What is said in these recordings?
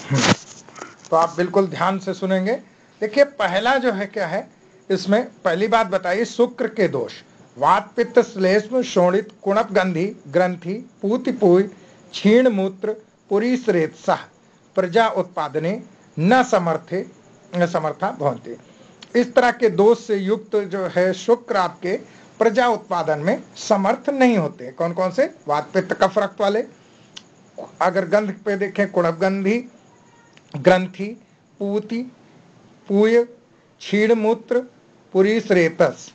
तो आप बिल्कुल ध्यान से सुनेंगे। देखिए पहला जो है क्या है, इसमें पहली बात बताइए, शुक्र के दोष वात पित्त श्लेष्म शोणित कुणप गंधी ग्रंथि पूतिपूय क्षीण मूत्र पुरीश्रेत्सः प्रजा उत्पादने न समर्था भवन्ति। इस तरह के दोष से युक्त जो है शुक्र आपके प्रजा उत्पादन में समर्थ नहीं होते। कौन कौन से? वात पित्त कफ रक्त वाले। अगर गंध पे देखें, कुणप गंधी ग्रंथि पूति पूय क्षीण मूत्र पुरीश्रेतस,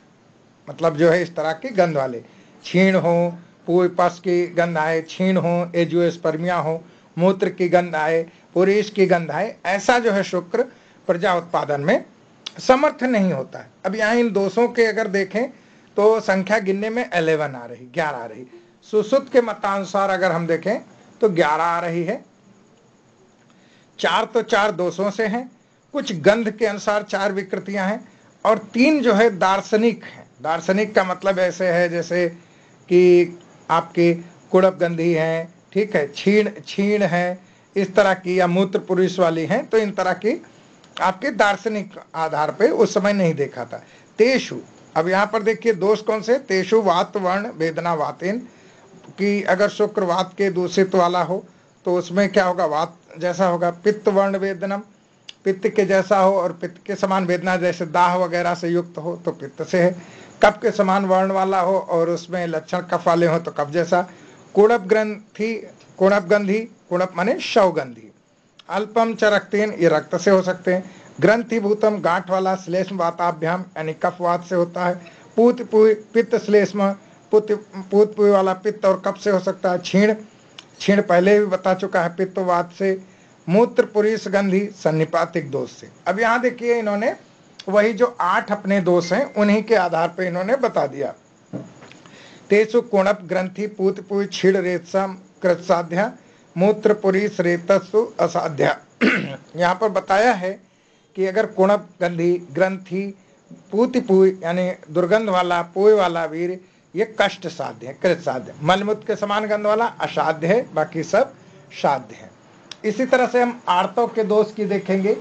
मतलब जो है इस तरह के गंध वाले, क्षीण हो, पूय पस की गंध आए, क्षीण हो, एजियोस्पर्मिया हो, मूत्र की गंध आए, पुरीश की गंध आए, ऐसा जो है शुक्र प्रजा उत्पादन में समर्थ नहीं होता है। अब यहाँ इन दोषों के अगर देखें तो संख्या गिनने में 11 आ रही, 11 आ रही। सुश्रुत के मतानुसार अगर हम देखें तो 11 आ रही है। 4 तो 4 दोषों से हैं, कुछ गंध के अनुसार 4 विकृतियां हैं, और 3 जो है दार्शनिक हैं। दार्शनिक का मतलब ऐसे है जैसे कि आपकी कुड़प गंधी है, ठीक है, छीण है, इस तरह की, या मूत्र पुरुष वाली हैं, तो इन तरह की आपके दार्शनिक आधार पे उस समय नहीं देखा था। तेषु, अब यहाँ पर देखिए दोष कौन से? तेषु वात वर्ण वेदना वातेन, कि अगर शुक्र वात के दूषित वाला हो तो उसमें क्या होगा? वात जैसा होगा। पित्त वर्ण वेदनम, पित्त के जैसा हो और पित्त के समान वेदना, जैसे दाह वगैरह से युक्त हो तो पित्त से है। कफ के समान वर्ण वाला हो और उसमें लक्षण कफ वाले हो तो कफ जैसा। कुणप ग्रंथि, कुणप गंधी, कुणप माने शवगंधी। अल्पम च रक्तेन, ये रक्त से हो सकते हैं। ग्रंथिभूतम, गांठ वाला, श्लेष्म वाताभ्याम यानी कफवात से होता है। पूत पित्त श्लेष्म, पूत वाला पित्त और कफ से हो सकता है। क्षीण, क्षीण पहले भी बता चुका है, पित्तवात से। मूत्र पुरीष गंधी, सन्निपातिक दोष से। अब यहाँ देखिए इन्होंने वही जो 8 अपने दोष हैं उन्हीं के आधार पर इन्होंने बता दिया। तेसु कुणप ग्रंथि पूत क्षीण रेतसम कृतसाध्या मूत्र पुरीष रेतसु असाध्या। यहाँ पर बताया है कि अगर कुणप गंधी ग्रंथि पूतिपूय यानी दुर्गंध वाला, पोय वाला वीर, ये कष्ट साध्य है, कृत साध्य। मलमूत्र के समान गंध वाला असाध्य है, बाकी सब साध्य है। इसी तरह से हम आर्तव के दोष की देखेंगे।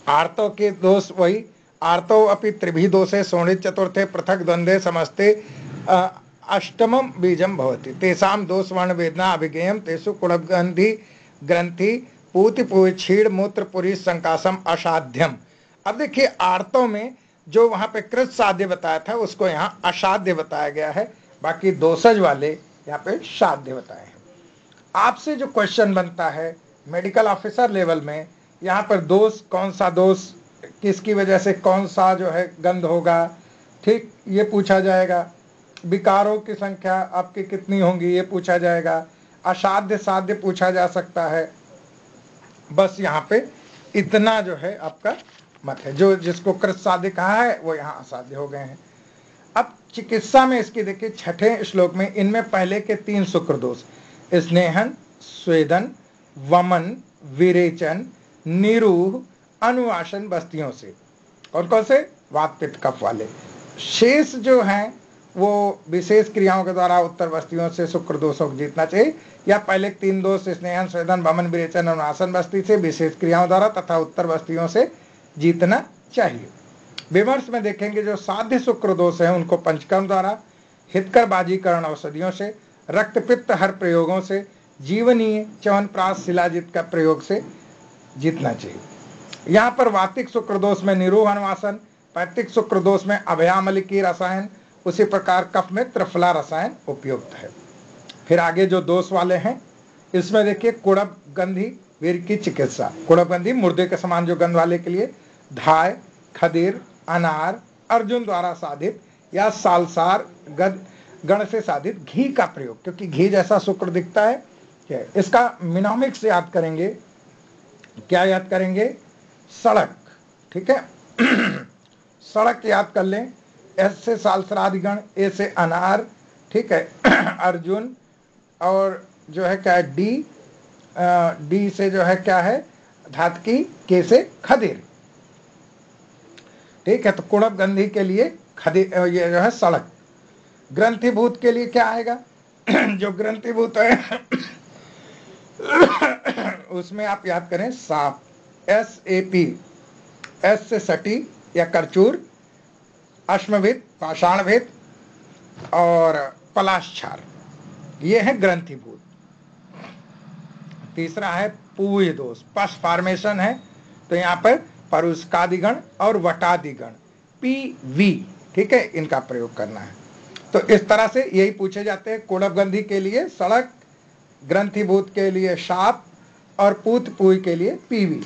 आर्तव के दोष वही, आर्तव अपि त्रिभी दोषे शोणित चतुर्थे पृथक द्वंद्वे समस्ते अष्टमम बीजम भवति। तेषाम दोष वर्ण वेदना अभिज्ञेयम तेषु कुणगंधी ग्रंथि पूति क्षीण मूत्र पुरी संकासम असाध्यम। अब देखिए आर्तव में जो वहां पे कृत साध्य बताया था उसको यहाँ असाध्य बताया गया है, बाकी दोषज वाले यहाँ पे साध्य बताए हैं। आपसे जो क्वेश्चन बनता है मेडिकल ऑफिसर लेवल में, यहाँ पर दोष, कौन सा दोष किसकी वजह से कौन सा जो है गंध होगा, ठीक, ये पूछा जाएगा। विकारों की संख्या आपकी कितनी होंगी ये पूछा जाएगा। असाध्य साध्य पूछा जा सकता है। बस यहाँ पे इतना जो है आपका मत है। जो जिसको कृत साध्य कहा है वो यहाँ असाध्य हो गए हैं। अब चिकित्सा में इसकी देखिए 6ठे श्लोक में इनमें पहले के 3 शुक्र दोष, स्नेहन, स्वेदन, वमन, विरेचन, निरूह, अनुवासन बस्तियों से, और कौन से? वात पित्त कफ वाले। शेष जो हैं वो विशेष क्रियाओं के द्वारा उत्तर बस्तियों से शुक्र दोषों को जीतना चाहिए, या पहले 3 दोष स्नेहन, स्वेदन, वमन, विरेचन, अनुवासन बस्ती से विशेष क्रियाओं द्वारा तथा उत्तर बस्तियों से जीतना चाहिए। विमर्श में देखेंगे जो साध्य शुक्र दोष है उनको पंचकर्म द्वारा, हितकर बाजीकरण औषधियों से, रक्त पित्त हर प्रयोगों से, जीवनीय च्यवनप्राश शिलाजित का प्रयोग से जीतना चाहिए। यहाँ पर वातिक शुक्र दोष में निरूह अनुवासन, पैतिक शुक्र दोष में अभयामलिकी रसायन, उसी प्रकार कफ में त्रिफला रसायन उपयुक्त है। फिर आगे जो दोष वाले हैं इसमें देखिए कुड़प गंधी वीर की चिकित्सा। कुड़प गंधी मुर्दे के समान जो गंध वाले के लिए धाय, खदीर, अनार, अर्जुन द्वारा साधित या सालसार गण से साधित घी का प्रयोग, क्योंकि घी जैसा शुक्र दिखता है। इसका मिनोमिक्स याद करेंगे, क्या याद करेंगे? सड़क, ठीक है। सड़क याद कर लें। एस से सालसरादि गण, ए से अनार, ठीक है, अर्जुन, और जो है क्या है डी से जो है क्या है धातकी, के से खदीर, ठीक है। तो कुणप गंधी के लिए खदीर, ये जो है सड़क। ग्रंथिभूत के लिए क्या आएगा? जो ग्रंथिभूत है उसमें आप याद करें साप, SAP, एस से सटी या करचूर, अश्मभित, पाषाणभित और पलाशछार, ये है ग्रंथिभूत। तीसरा है पूय दोष, पश फॉर्मेशन है, तो यहाँ पर परुष्कादिगण और वटादिगण, PV, ठीक है, इनका प्रयोग करना है। तो इस तरह से यही पूछे जाते हैं। कुणपगंधी के लिए सड़क, ग्रंथिभूत के लिए शाप और पूत पूय के लिए PV।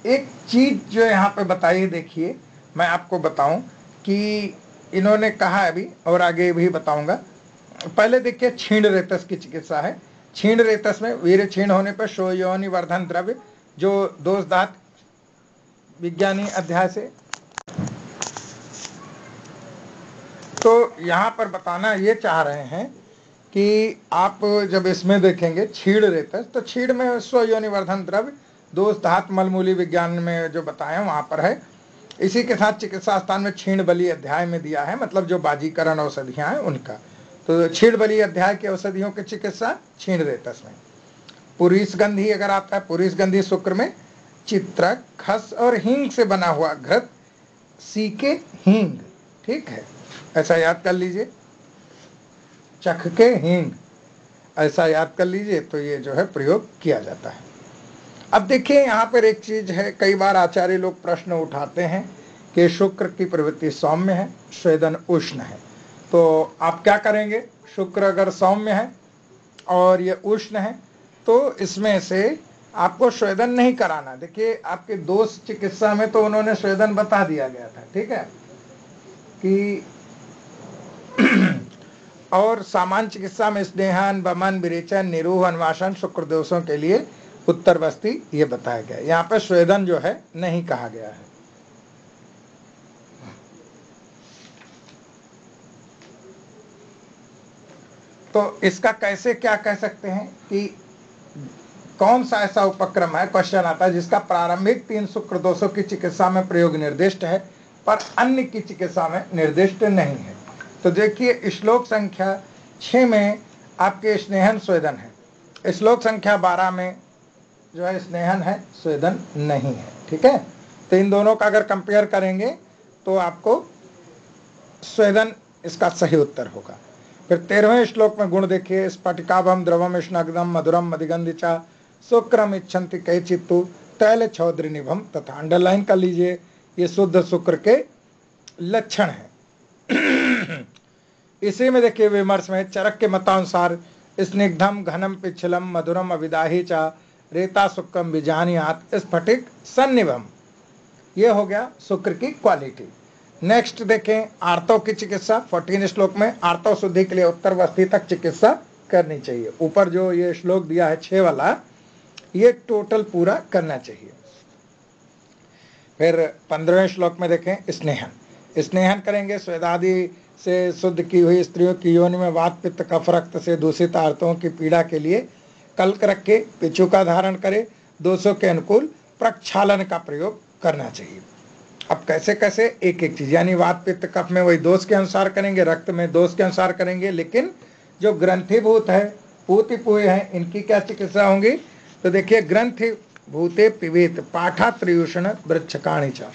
एक चीज जो यहाँ पे बताइए, देखिए मैं आपको बताऊं कि इन्होंने कहा अभी और आगे भी बताऊंगा। पहले देखिए छीण रेतस की चिकित्सा है। छीण रेतस में वीर छीण होने पर शोयोनि वर्धन द्रव्य, जो दोष दांत विज्ञानी अध्याय से, तो यहाँ पर बताना ये चाह रहे हैं कि आप जब इसमें देखेंगे छीड़ रेतस, तो छीड़ में स्वयोनिवर्धन द्रव्य, दोष धात मलमूली विज्ञान में जो बताया वहां पर है। इसी के साथ चिकित्सा स्थान में छीण बली अध्याय में दिया है, मतलब जो बाजीकरण औषधियां हैं उनका। तो छीण बली अध्याय की औषधियों की चिकित्सा छीण रेतस में। पुरीसगंधी अगर आता है, पुरीसगंधी शुक्र में चित्रक, खस और हींग से बना हुआ घृत, सीके हींग, ठीक है, ऐसा याद कर लीजिए, चख के हींग, ऐसा याद कर लीजिए। तो ये जो है प्रयोग किया जाता है। अब देखिए यहाँ पर एक चीज है, कई बार आचार्य लोग प्रश्न उठाते हैं कि शुक्र की प्रवृत्ति सौम्य है, स्वेदन उष्ण है, तो आप क्या करेंगे? शुक्र अगर सौम्य है और ये उष्ण है, तो इसमें से आपको स्वेदन नहीं कराना। देखिए आपके दोष चिकित्सा में तो उन्होंने स्वेदन बता दिया गया था, ठीक है, कि और सामान्य चिकित्सा में स्नेहन, वमन, विरेचन, निरूह, अन्वासन, शुक्र दोषों के लिए उत्तर बस्ती ये बताया गया। यहाँ पे स्वेदन जो है नहीं कहा गया है। तो इसका कैसे क्या कह सकते हैं कि कौन सा ऐसा उपक्रम है, क्वेश्चन आता है, जिसका प्रारंभिक 3 शुक्र दोषों की चिकित्सा में प्रयोग निर्दिष्ट है पर अन्य की चिकित्सा में निर्दिष्ट नहीं है। तो देखिए श्लोक संख्या 6 में आपके स्नेहन स्वेदन है, श्लोक संख्या 12 में जो है स्नेहन है, स्वेदन नहीं है, ठीक है। तो इन दोनों का अगर कंपेयर करेंगे तो आपको स्वेदन इसका सही उत्तर होगा। फिर 13वें श्लोक में गुण देखिए, स्फटिकाभम द्रवम स्नग्धम मधुरम मधिगंधिचा शुक्रम इच्छन्ति कैचित्तु तैल छौद्रिनिभम तथा, अंडरलाइन कर लीजिए, ये शुद्ध शुक्र के लक्षण है। इसी में देखिए विमर्श में चरक के मतानुसार स्निग्धम घनम पिछलम मधुरम अविदाही चा रेता शुक्रम विजानियात स्फटिक सन्निभम, ये हो गया शुक्र की क्वालिटी। नेक्स्ट देखें आर्तव की चिकित्सा, 14 श्लोक में आर्तव शुद्धि के लिए उत्तर बस्ती तक चिकित्सा करनी चाहिए। ऊपर जो ये श्लोक दिया है 6 वाला, ये टोटल पूरा करना चाहिए। फिर 15वें श्लोक में देखें स्नेहन, स्नेहन करेंगे स्वेदादि से शुद्ध की हुई स्त्रियों की योनि में वात पित्त कफ रक्त से दूषित आर्तों की पीड़ा के लिए कल्क रख के पिछू का धारण करे, दोषों के अनुकूल प्रक्षालन का प्रयोग करना चाहिए। अब कैसे कैसे एक एक चीज, यानी वात पित्त कफ में वही दोष के अनुसार करेंगे, रक्त में दोष के अनुसार करेंगे, लेकिन जो ग्रंथिभूत है, पूति पुय है, इनकी क्या चिकित्सा होंगी? तो देखिए ग्रंथि भूते पिबेत पाठा त्रियूषण वृक्षकाणी चा,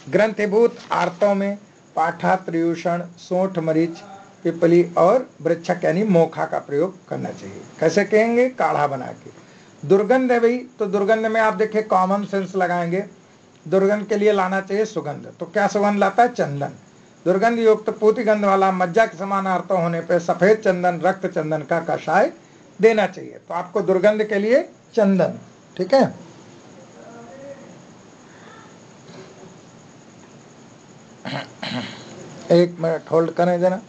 ग्रंथिभूत आर्तों में पाठा, त्रियूषण, सोंठ, मरीच, पिपली और वृक्षक यानी मोखा का प्रयोग करना चाहिए। कैसे कहेंगे? काढ़ा बना के। दुर्गंध है भाई, तो दुर्गंध में आप देखिए कॉमन सेंस लगाएंगे, दुर्गंध के लिए लाना चाहिए सुगंध, तो क्या सुगंध लाता है? चंदन। दुर्गंध युक्त पूति गंध वाला मज्जा के समान आर्तव होने पर सफेद चंदन, रक्त चंदन का कषाय देना चाहिए। तो आपको दुर्गंध के लिए चंदन, ठीक है। एक मिनट होल्ड करें जरा।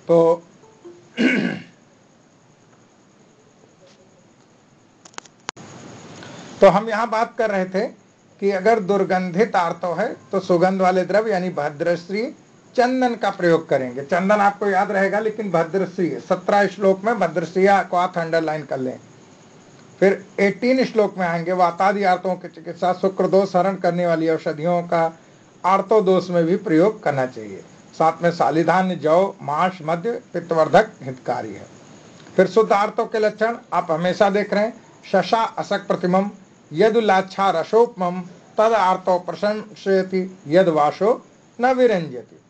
तो तो हम यहाँ बात कर रहे थे कि अगर दुर्गंधित आर्तव है तो सुगंध वाले द्रव्य यानी भद्रश्री चंदन का प्रयोग करेंगे। चंदन आपको याद रहेगा, लेकिन भद्रश्री 17 श्लोक में भद्रश्रिया को आप अंडरलाइन कर लें। फिर 18 श्लोक में आएंगे वातादि आर्तों की चिकित्सा, शुक्र दोष हरण करने वाली औषधियों का आर्तो दोष में भी प्रयोग करना चाहिए। साथ में सालिधान्य, जौ, मांस, मध्य पित्तवर्धक हितकारी है। फिर शुद्ध आर्तों के लक्षण आप हमेशा देख रहे हैं। शशा असक प्रतिमम यदुलाच्छा रसोपमम तद आर्तो प्रशंसयति यद वाशो न विरंजति।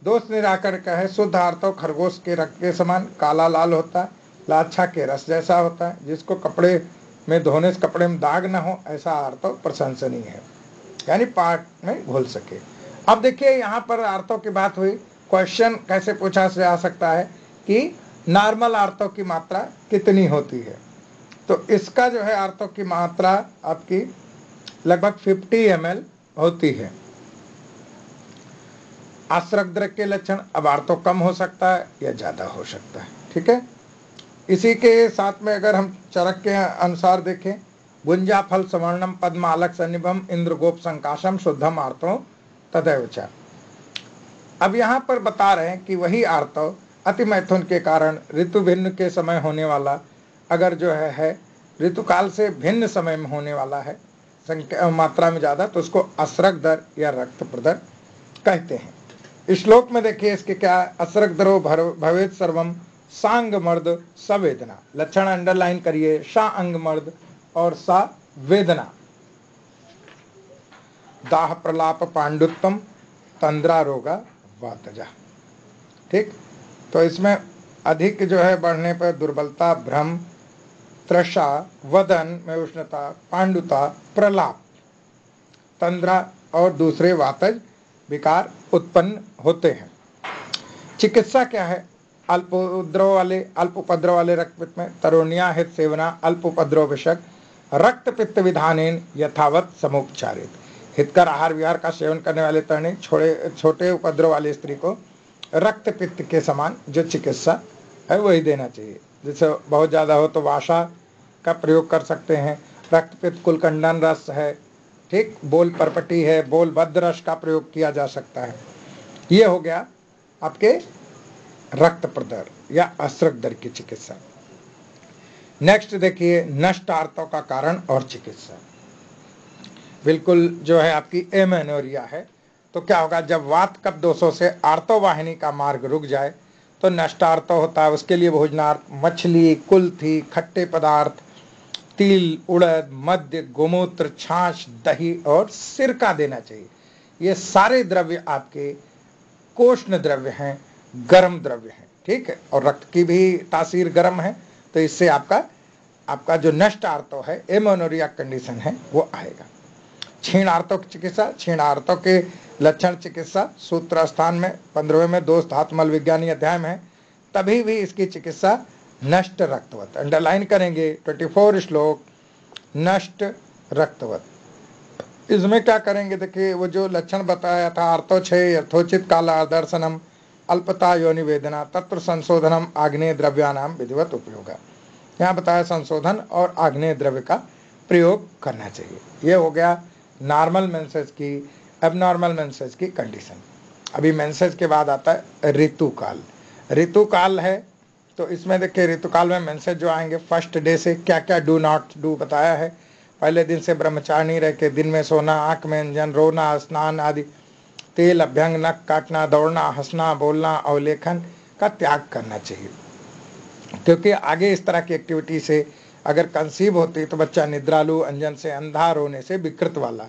दोष निराकर का है। शुद्ध आर्तव खरगोश के रक्त के समान काला लाल होता है, लाच्छा के रस जैसा होता है, जिसको कपड़े में धोने से कपड़े में दाग न हो, ऐसा आर्तव प्रशंसनीय है, यानी पाक में घुल सके। अब देखिए यहाँ पर आर्तव की बात हुई। क्वेश्चन कैसे पूछा जा सकता है कि नॉर्मल आर्तव की मात्रा कितनी होती है। तो इसका जो है आर्तव की मात्रा आपकी लगभग 50 ml होती है। आश्रक द्रव्य के लक्षण, अब आर्तव कम हो सकता है या ज्यादा हो सकता है, ठीक है। इसी के साथ में अगर हम चरक के अनुसार देखें, गुंजा फल सवर्णम पद्म आलक सन्निभम इंद्र गोप संकाशम शुद्धम आर्तव तदैव च। अब यहाँ पर बता रहे हैं कि वही आर्तव अति मैथुन के कारण ऋतु भिन्न के समय होने वाला, अगर जो है ऋतुकाल से भिन्न समय में होने वाला है संख्या मात्रा में ज्यादा, तो उसको असरक दर या रक्त प्रदर कहते हैं। इस श्लोक में देखिए इसके क्या, असरक दरो भवेत सर्वम सांग मर्द सवेदना। लक्षण अंडरलाइन करिए, सा अंग मर्द और सा वेदना। दाह प्रलाप पांडुत्तम तंद्रा रोगा वातजा। ठीक, तो इसमें अधिक जो है बढ़ने पर दुर्बलता, भ्रम, तृषा, वदन में उष्णता, पांडुता, प्रलाप, तंद्रा और दूसरे वातज विकार उत्पन्न होते हैं। चिकित्सा क्या है? अल्प उपद्रव वाले रक्तपित्त में तरुणिया हित सेवना अल्प उपद्रव विषक रक्त पित्त विधानेन यथावत समुपचारित। हितकर आहार विहार का सेवन करने वाले तरुणी छोटे उपद्रव वाली स्त्री को रक्त पित्त के समान जो चिकित्सा है वही देना चाहिए। जैसे बहुत ज़्यादा हो तो वाशा का प्रयोग कर सकते हैं। रक्त पित्त कुलकंडन रस है, ठीक, बोल परपटी है, बोल बद्ध रस का प्रयोग किया जा सकता है। ये हो गया आपके रक्त प्रदर या असरक दर की चिकित्सा। नेक्स्ट देखिए नष्ट आर्तव का कारण और चिकित्सा। बिल्कुल जो है आपकी एमेनोरिया है, तो क्या होगा, जब वात कफ दोषों से आर्तव वाहिनी का मार्ग रुक जाए तो नष्ट आर्तव होता है। उसके लिए भोजनार्थ मछली, कुल्थी, खट्टे पदार्थ, तिल, उड़द, मद्य, गोमूत्र, छाछ, दही और सिरका देना चाहिए। ये सारे द्रव्य आपके कोष्ण द्रव्य हैं, गर्म द्रव्य हैं, ठीक है, और रक्त की भी तासीर गर्म है, तो इससे आपका जो नष्ट आर्तव है, एमेनोरिया कंडीशन है, वो आएगा। क्षीण आर्तव की चिकित्सा, क्षीण आर्तव के लक्षण चिकित्सा सूत्र स्थान में 15वें में दोष धातु मल विज्ञानी अध्याय में है। तभी भी इसकी चिकित्सा नष्ट रक्तवत, अंडरलाइन करेंगे 24 श्लोक, नष्ट रक्तवत। इसमें क्या करेंगे, देखिए वो जो लक्षण बताया था, आर्तव 6 यथोचित काला दर्शनम अल्पता योनि वेदना तत्र संशोधनम आग्नेय द्रव्यानाम विधिवत उपयोग। यहाँ बताया संशोधन और आग्नेय द्रव्य का प्रयोग करना चाहिए। ये हो गया नॉर्मल मेंसेस की, एबनॉर्मल मेंसेस की कंडीशन। अभी मेंसेस के बाद आता है ऋतुकाल। ऋतुकाल है तो इसमें देखिए ऋतुकाल में मेंसेस जो आएंगे फर्स्ट डे से क्या क्या डू नॉट डू बताया है। पहले दिन से ब्रह्मचारिणी रह के दिन में सोना, आँख में अंजन, रोना, स्नान आदि, तेल, अभ्यंग, नख काटना, दौड़ना, हंसना, बोलना, अवलेखन का त्याग करना चाहिए। क्योंकि आगे इस तरह की एक्टिविटी से अगर कंसीव होती तो बच्चा निद्रालु, अंजन से अंधा, रोने से विकृत वाला,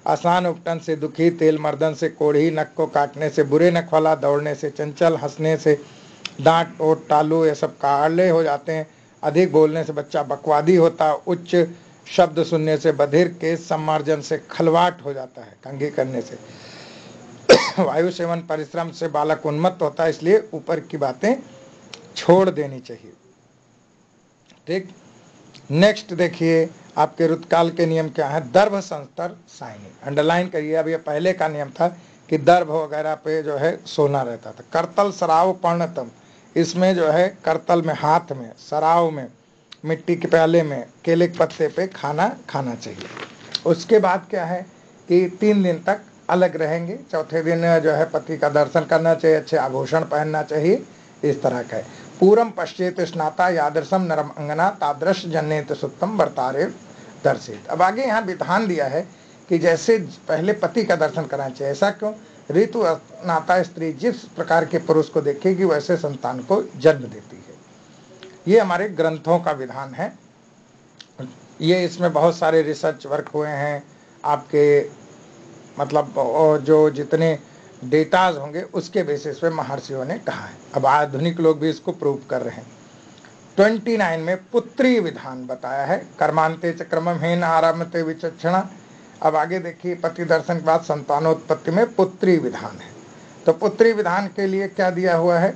आसान उपटन से दुखी, तेल मर्दन से कोढ़ी, नख को काटने से बुरे नख वाला, दौड़ने से चंचल, हंसने से दांत ओट टालू ये सब काले हो जाते हैं, अधिक बोलने से बच्चा बकवादी होता, उच्च शब्द सुनने से बधिर, केस सम्मार्जन से खलवाट हो जाता है, कंघी करने से, वायु सेवन परिश्रम से बालक उन्मत्त होता है। इसलिए ऊपर की बातें छोड़ देनी चाहिए। ठीक, नेक्स्ट देखिए आपके ऋतुकाल के नियम क्या है। दर्भ संस्तर साइनी, अंडरलाइन करिए। अब ये पहले का नियम था कि दर्भ वगैरह पे जो है सोना रहता था। करतल सराव पर्णतम, इसमें जो है करतल में हाथ में, सराव में मिट्टी के प्याले में केले के पत्ते पे खाना खाना चाहिए। उसके बाद क्या है कि 3 दिन तक अलग रहेंगे। चौथे दिन जो है पति का दर्शन करना चाहिए, अच्छे आभूषण पहनना चाहिए, इस तरह का है। पूरम पश्चेत स्नाता यादृशम नरम अंगना तादृश जन्नेत सुत्तम वर्तारे दर्शित। अब आगे यहाँ विधान दिया है कि जैसे पहले पति का दर्शन करना चाहिए। ऐसा क्यों? ऋतु नाता स्त्री जिस प्रकार के पुरुष को देखेगी वैसे संतान को जन्म देती है। ये हमारे ग्रंथों का विधान है। ये इसमें बहुत सारे रिसर्च वर्क हुए हैं आपके, मतलब जो जितने डेटाज होंगे उसके बेसिस पे महर्षियों ने कहा है। अब आधुनिक लोग भी इसको प्रूव कर रहे हैं। 29 में पुत्री विधान बताया है। कर्मांते च क्रमहीन आरम्भते विचक्षणा। अब आगे देखिए, पति दर्शन के बाद संतानोत्पत्ति में पुत्री विधान है। तो पुत्री विधान के लिए क्या दिया हुआ है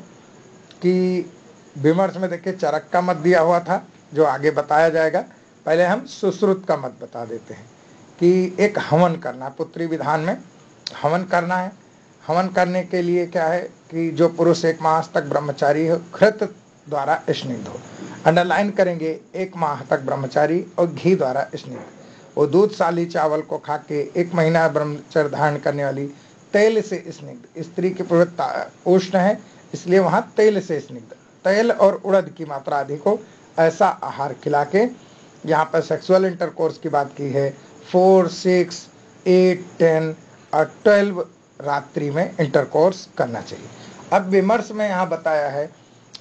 कि विमर्श में देखिए चरक का मत दिया हुआ था जो आगे बताया जाएगा। पहले हम सुश्रुत का मत बता देते हैं कि एक हवन करना, पुत्री विधान में हवन करना है। हवन करने के लिए क्या है कि जो पुरुष 1 मास तक ब्रह्मचारी हो, घृत द्वारा स्निग्ध हो, अंडरलाइन करेंगे 1 माह तक ब्रह्मचारी और घी द्वारा स्निग्ध, वो दूध साली चावल को खा के 1 महीना ब्रह्मचर्य धारण करने वाली तेल से स्निग्ध, स्त्री की प्रवृत्ति उष्ण है इसलिए वहां तेल से स्निग्ध, तेल और उड़द की मात्रा अधिक हो, ऐसा आहार खिला के यहाँ पर सेक्सुअल इंटरकोर्स की बात की है। 4, 6, 8, 10 और 12 रात्रि में इंटरकोर्स करना चाहिए। अब विमर्श में यहाँ बताया है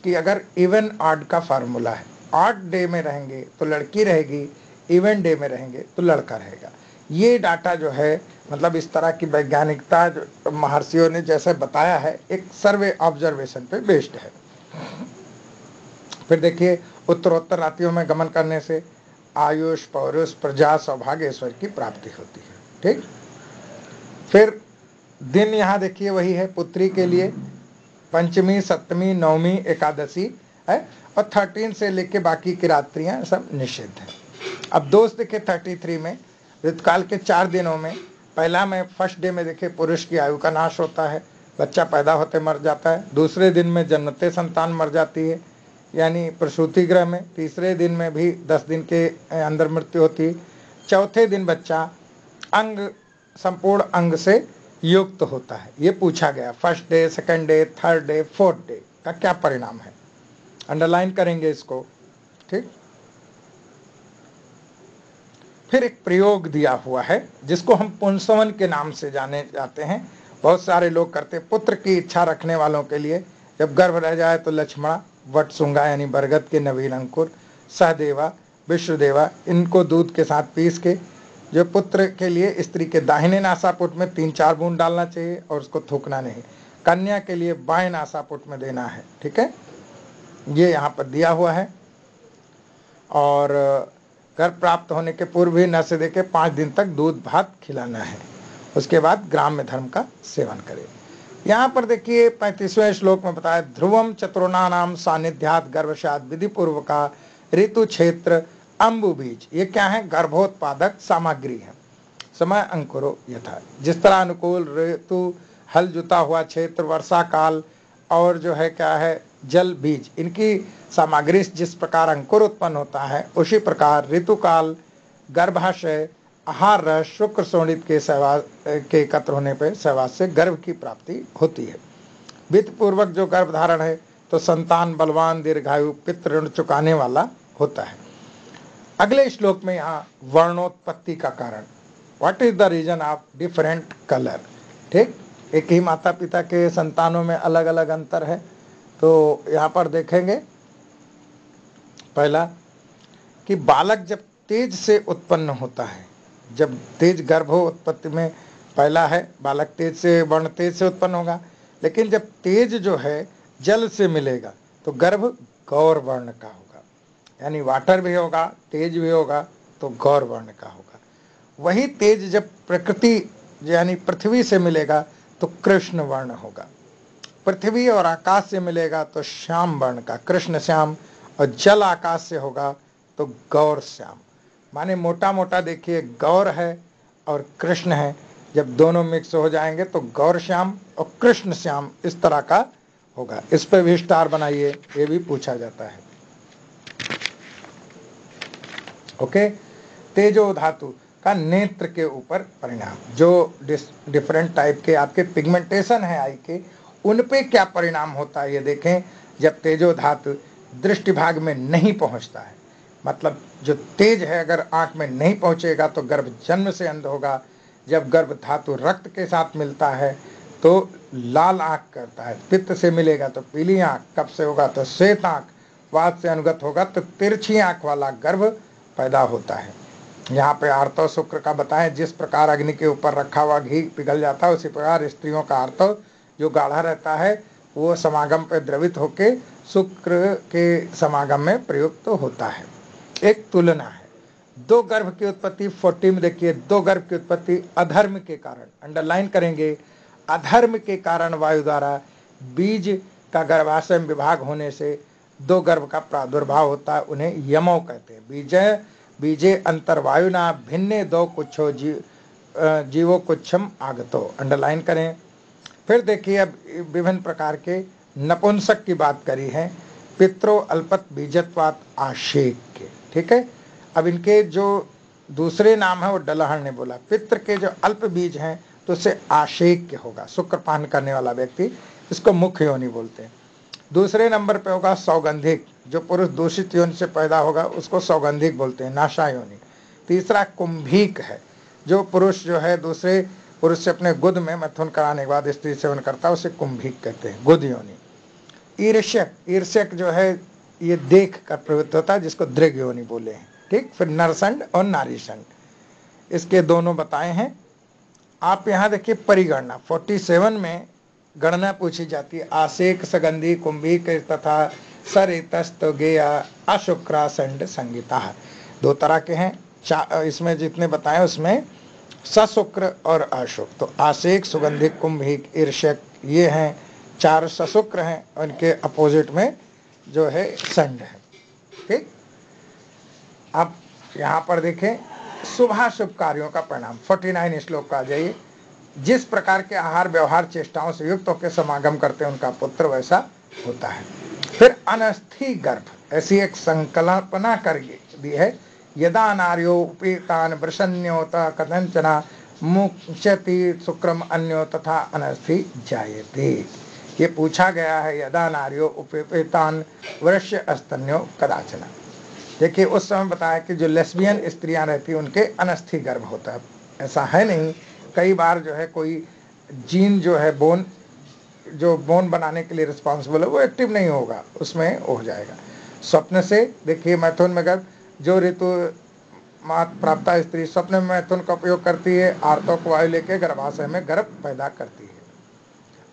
कि अगर इवन ऑड का फार्मूला है, ऑड डे में रहेंगे तो लड़की रहेगी, इवन डे में रहेंगे तो लड़का रहेगा। ये डाटा जो है मतलब इस तरह की वैज्ञानिकता जो महर्षियों ने जैसे बताया है, एक सर्वे ऑब्जर्वेशन पे बेस्ड है। फिर देखिए, उत्तरोत्तर रातियों में गमन करने से आयुष, पौरुष, प्रजा, सौभाग्य, ईश्वर की प्राप्ति होती है। ठीक। फिर दिन यहाँ देखिए वही है पुत्री के लिए, पंचमी, सप्तमी, नवमी, एकादशी है, और 13 से लेके बाकी की रात्रियां सब निषिद्ध है। अब दोष देखे 33 में, ऋतुकाल के 4 दिनों में, पहला में फर्स्ट डे में देखे पुरुष की आयु का नाश होता है, बच्चा पैदा होते मर जाता है। दूसरे दिन में जन्मते संतान मर जाती है यानी प्रसूति गृह में। तीसरे दिन में भी 10 दिन के अंदर मृत्यु होती है। चौथे दिन बच्चा अंग, संपूर्ण अंग से युक्त होता है। ये पूछा गया first day, second day, third day, fourth day का क्या परिणाम है, अंडरलाइन करेंगे इसको। ठीक। फिर एक प्रयोग दिया हुआ है जिसको हम पुंसवन के नाम से जाने जाते हैं, बहुत सारे लोग करते। पुत्र की इच्छा रखने वालों के लिए जब गर्भ रह जाए तो लक्ष्मणा, वटशृंगा यानी बरगद के नवीन अंकुर, सहदेवा, विश्वदेवा, इनको दूध के साथ पीस के जो पुत्र के लिए स्त्री के दाहिने नासापुट में 3-4 बूंद डालना चाहिए और उसको थूकना नहीं। कन्या के लिए बाएं नासापुट में देना है। ठीक है, ये यहाँ पर दिया हुआ है। और गर्भ प्राप्त होने के पूर्व भी न से देके 5 दिन तक दूध भात खिलाना है। उसके बाद ग्राम्य धर्म का सेवन करें। यहाँ पर देखिए 35वें श्लोक में बताया, ध्रुवम चतुर्णानाम सानिध्यात गर्भशात विधि पूर्वका ऋतु क्षेत्र अम्बु बीज। ये क्या है? गर्भोत्पादक सामग्री है। समय अंकुरो यथा, जिस तरह अनुकूल ऋतु, हल जुता हुआ क्षेत्र, वर्षा काल और जो है क्या है जल, बीज, इनकी सामग्री जिस प्रकार अंकुर उत्पन्न होता है उसी प्रकार ऋतुकाल, गर्भाशय, आहार रस, शुक्र शोणित के सहवास के एकत्र होने पर सहवास से गर्भ की प्राप्ति होती है। वित्त पूर्वक जो गर्भ धारण है तो संतान बलवान, दीर्घायु, पितृ ऋण चुकाने वाला होता है। अगले श्लोक में यहाँ वर्णोत्पत्ति का कारण, what is the reason of different colour. ठीक, एक ही माता पिता के संतानों में अलग अलग अंतर है। तो यहाँ पर देखेंगे पहला कि बालक जब तेज से उत्पन्न होता है, जब तेज गर्भ हो उत्पत्ति में पहला है बालक तेज से, वर्ण तेज से उत्पन्न होगा। लेकिन जब तेज जो है जल से मिलेगा तो गर्भ गौर वर्ण का होगा, यानी वाटर भी होगा, तेज भी होगा तो गौर वर्ण का होगा। वही तेज जब प्रकृति यानी पृथ्वी से मिलेगा तो कृष्ण वर्ण होगा। पृथ्वी और आकाश से मिलेगा तो श्याम वर्ण का, कृष्ण श्याम, और जल आकाश से होगा तो गौर श्याम। माने मोटा मोटा देखिए गौर है और कृष्ण है, जब दोनों मिक्स हो जाएंगे तो गौर श्याम और कृष्ण श्याम इस तरह का होगा। इस पे भी स्टार बनाइए, ये भी पूछा जाता है। ओके। तेजो धातु का नेत्र के ऊपर परिणाम, जो डिफरेंट टाइप के आपके पिगमेंटेशन है आई के, उन पे क्या परिणाम होता है ये देखें। जब तेजो धातु दृष्टि भाग में नहीं पहुंचता है, मतलब जो तेज है अगर आंख में नहीं पहुंचेगा तो गर्भ जन्म से अंध होगा। जब गर्भ धातु रक्त के साथ मिलता है तो लाल आंख करता है, पित्त से मिलेगा तो पीली आंख, कफ से होगा तो श्वेत आंख, वात से अनुगत होगा तो तिरछी आंख वाला गर्भ पैदा होता है। यहाँ पे आर्तव शुक्र का बताएं, जिस प्रकार अग्नि के ऊपर रखा हुआ घी पिघल जाता है उसी प्रकार स्त्रियों का आर्तव जो गाढ़ा रहता है वो समागम पे द्रवित होके शुक्र के समागम में प्रयुक्त होता है। एक तुलना है, दो गर्भ की उत्पत्ति 40 में देखिए, दो गर्भ की उत्पत्ति अधर्म के कारण, अंडरलाइन करेंगे, अधर्म के कारण वायु द्वारा बीज का गर्भाशय में विभाग होने से दो गर्भ का प्रादुर्भाव होता है, उन्हें यमो कहते हैं। बीजे अंतर्वायुना भिन्ने दो कुच्छो जीवो कुच्छम आगतो, अंडरलाइन करें। फिर देखिए अब विभिन्न प्रकार के नपुंसक की बात करी है, पित्रो अल्पत बीजत्वात आशेक के, ठीक है। अब इनके जो दूसरे नाम है वो डलहर ने बोला, पित्र के जो अल्प बीज हैं तो उसे आशेक होगा, शुक्रपान करने वाला व्यक्ति, इसको मुख्य योनि बोलते हैं। दूसरे नंबर पे होगा सौगंधिक, जो पुरुष दूषित योनि से पैदा होगा उसको सौगंधिक बोलते हैं, नाशा योनि। तीसरा कुंभिक है, जो पुरुष जो है दूसरे पुरुष से अपने गुद में मैथुन कराने के बाद स्त्री सेवन करता है उसे कुंभिक कहते हैं, गुद योनि। ईर्ष्यक, ईर्ष्यक जो है ये देख कर प्रवृत्त होता है जिसको दृग योनि बोले हैं, ठीक। फिर नरसंड और नारीसंड, इसके दोनों बताए हैं। आप यहाँ देखिए परिगणना 47 में गणना पूछी जाती है, आसेक सगंधी कुंभिक तथा सरितस्त गेया अशुक्रा संड संगीता, दो तरह के हैं। इसमें जितने बताए उसमें सशुक्र और अशुक्र, तो आसेक सुगंधिक कुंभिक ईर्ष्यक ये हैं, चार सशुक्र हैं, उनके अपोजिट में जो है संड है, ठीक। अब यहाँ पर देखें शुभाशुभ कार्यों का परिणाम, 49 श्लोक का जाइए। जिस प्रकार के आहार व्यवहार चेष्टाओं से युक्त होकर समागम करते हैं उनका पुत्र वैसा होता है। फिर अनस्थि गर्भ, ऐसी एक संकल्पना कर दी है, यदा नार्यो उपीतान वृषण्योत कथंचना मुच्यति शुक्रम अन्यो तथा अनस्थि जायते। ये पूछा गया है, यदा नार्यो उपीतान वृष्य स्तन्यो कदाचना। देखिए उस समय बताया कि जो लेस्बियन स्त्रियां रहती हैं उनके अनस्थि गर्भ होता है, ऐसा है नहीं। कई बार जो है कोई जीन जो है बोन बनाने के लिए रिस्पॉन्सिबल है वो एक्टिव नहीं होगा, उसमें हो जाएगा। स्वप्न से देखिए मैथुन में गर्भ, जो ऋतु मात प्राप्त स्त्री स्वप्न में मैथुन का उपयोग करती है, आर्तव को वायु लेके गर्भाशय में गर्भ पैदा करती है।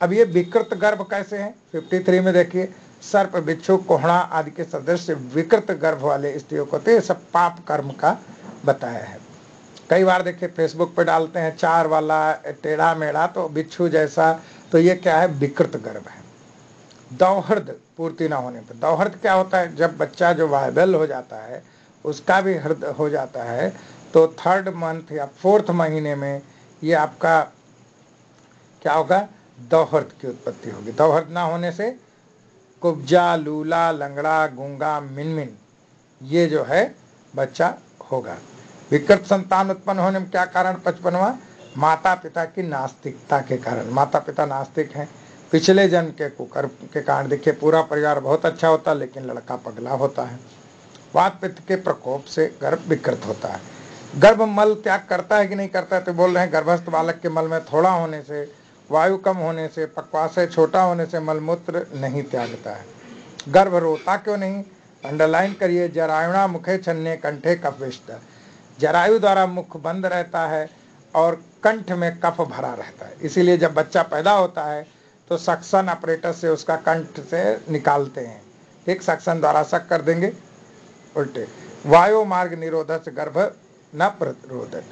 अब ये विकृत गर्भ कैसे हैं, 53 में देखिए, सर्प बिच्छू कोहड़ा आदि के सदृश विकृत गर्भ वाले स्त्रियों को, तो ये सब पाप कर्म का बताया है। कई बार देखिए फेसबुक पे डालते हैं चार वाला टेढ़ा मेढ़ा तो बिच्छू जैसा, तो ये क्या है, विकृत गर्भ है। दौहर्द पूर्ति ना होने पर, दौहर्द क्या होता है, जब बच्चा जो वायबल हो जाता है उसका भी हृदय हो जाता है तो 3rd मंथ या 4th महीने में ये आपका क्या होगा, दौहर्द की उत्पत्ति होगी। दौहर्द ना होने से कुब्जा, लूला, लंगड़ा, गूंगा, मिनमिन ये जो है बच्चा होगा। विकृत संतान उत्पन्न होने में क्या कारण, 55वां, माता पिता की नास्तिकता के कारण। माता पिता नास्तिक हैं, पिछले जन्म के कुकर्म के कारण। देखिए पूरा परिवार बहुत अच्छा होता है लेकिन लड़का पगला होता है। वात पित्त के प्रकोप से गर्भ विकृत होता है। गर्भ मल त्याग करता है कि नहीं करता है, तो बोल रहे हैं गर्भस्थ बालक के मल में थोड़ा होने से, वायु कम होने से, पक्वाशय छोटा होने से मलमूत्र नहीं त्यागता है। गर्भ रोता क्यों नहीं, अंडरलाइन करिए, जरायुणा मुखे छन्ने कंठे कफविष्ट, जरायु द्वारा मुख बंद रहता है और कंठ में कफ भरा रहता है, इसीलिए जब बच्चा पैदा होता है तो सक्शन ऑपरेटर से उसका कंठ से निकालते हैं, एक सक्शन द्वारा सक कर देंगे उल्टे। वायु मार्ग निरोधक से गर्भ न प्रतिरोधक,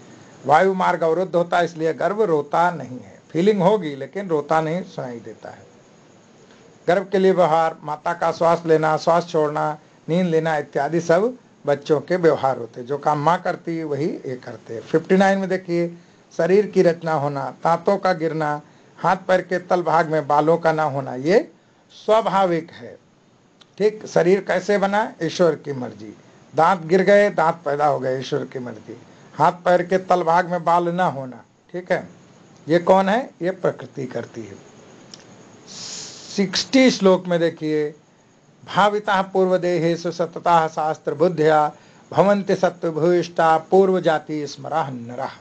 वायु मार्ग अवरुद्ध होता है इसलिए गर्भ रोता नहीं है, फीलिंग होगी लेकिन रोता नहीं सुनाई देता है। गर्भ के लिए व्यवहार, माता का श्वास लेना, श्वास छोड़ना, नींद लेना इत्यादि सब बच्चों के व्यवहार होते, जो काम माँ करती है वही ये करते हैं। 59 में देखिए, शरीर की रचना होना, दांतों का गिरना, हाथ पैर के तल भाग में बालों का ना होना, ये स्वाभाविक है, ठीक। शरीर कैसे बना, ईश्वर की मर्जी, दांत गिर गए, दांत पैदा हो गए, ईश्वर की मर्जी। हाथ पैर के तल भाग में बाल ना होना, ठीक है, ये कौन है? ये प्रकृति करती है। 60 श्लोक में देखिए, भाविता पूर्व देहेषु सततः शास्त्र बुद्धिया भवन्ति सत्व भूयिष्ठा पूर्व जाति स्मरा नरः।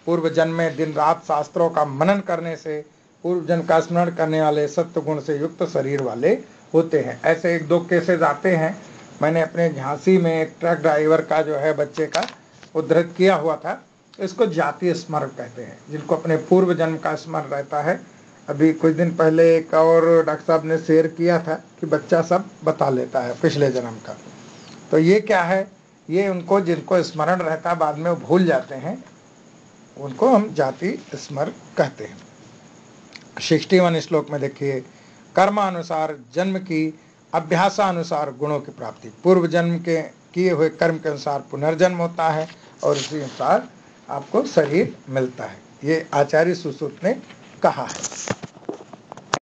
पूर्व जन्म में दिन रात शास्त्रों का मनन करने से पूर्व जन्म का स्मरण करने वाले सत्व गुण से युक्त शरीर वाले होते हैं। ऐसे एक दो केसेस आते हैं। मैंने अपने झांसी में एक ट्रक ड्राइवर का जो है बच्चे का उद्धृत किया हुआ था। इसको जाति स्मरण कहते हैं, जिनको अपने पूर्व जन्म का स्मरण रहता है। अभी कुछ दिन पहले एक और डॉक्टर साहब ने शेयर किया था कि बच्चा सब बता लेता है पिछले जन्म का। तो ये क्या है? ये उनको जिनको स्मरण रहता है बाद में वो भूल जाते हैं, उनको हम जाति स्मरण कहते हैं। 61 श्लोक में देखिए, कर्मानुसार जन्म की अभ्यासानुसार गुणों की प्राप्ति। पूर्व जन्म के किए हुए कर्म के अनुसार पुनर्जन्म होता है और उसी अनुसार आपको शरीर मिलता है। ये आचार्य सुश्रुत ने कहा है।